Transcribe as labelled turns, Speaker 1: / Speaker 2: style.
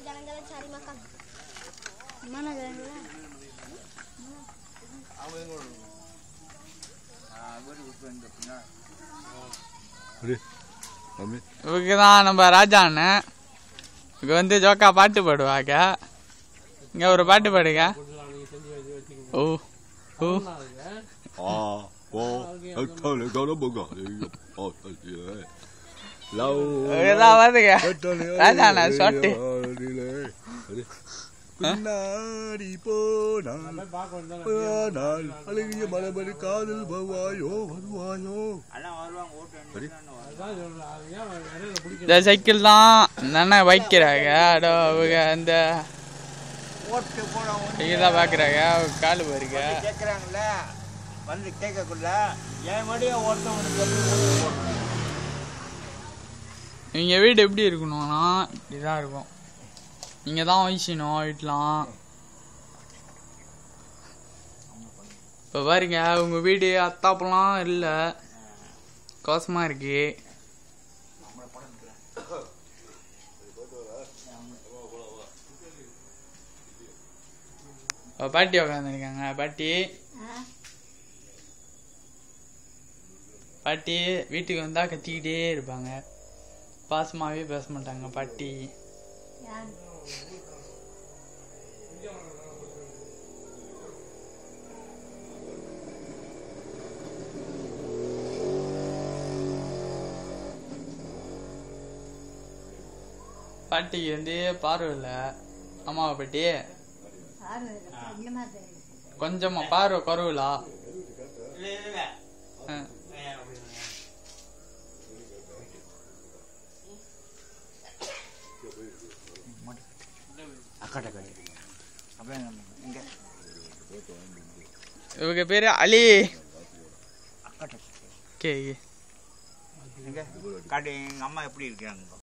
Speaker 1: Jalan-jalan cari makan. Mana jalan-jalan?
Speaker 2: இவங்கதான் நம்ம ராஜா அண்ணன். இங்க வந்து ஜோக்கா பாட்டு பாடுவாங்க. இங்க ஒரு பாட்டு பாடுங்க. ஓ ஓ ராஜா அண்ணன் சொட்டு
Speaker 3: பின்னாடி போனால் அழகிய மலபடி காதல் வருவாயோ வருவாயோ.
Speaker 2: இந்த சைக்கிள் தான் அண்ணன் வைக்கிறாங்க. அந்த சைக்கிள் தான் பாக்குறாங்க. காலு பாருங்க
Speaker 4: கேட்கறாங்கல்ல வந்து கேட்கக்குள்ள என் மடிய ஒருத்தவனுக்கு
Speaker 2: இவங்க வீடு எப்படி இருக்கணும்னா இப்படிதான் இருக்கும். நீங்க தான் வயசணும் வீட்டெலாம். இப்போ பாருங்க உங்க வீடு அத்தாப்பெல்லாம் இல்லை, கோசமா இருக்கு. பாட்டி உக்காந்துருக்காங்க. பாட்டி பாட்டி வீட்டுக்கு வந்தா கத்திக்கிட்டே இருப்பாங்க. பாசமாவே பேச மாட்டாங்க பாட்டி. பாட்டிக்கு வந்து பார்வை இல்லை. ஆமாவா பாட்டி? கொஞ்சமா பார்வை குறவுலா? இவங்க பேரு அலி.
Speaker 4: எங்க அம்மா எப்படி இருக்காங்க?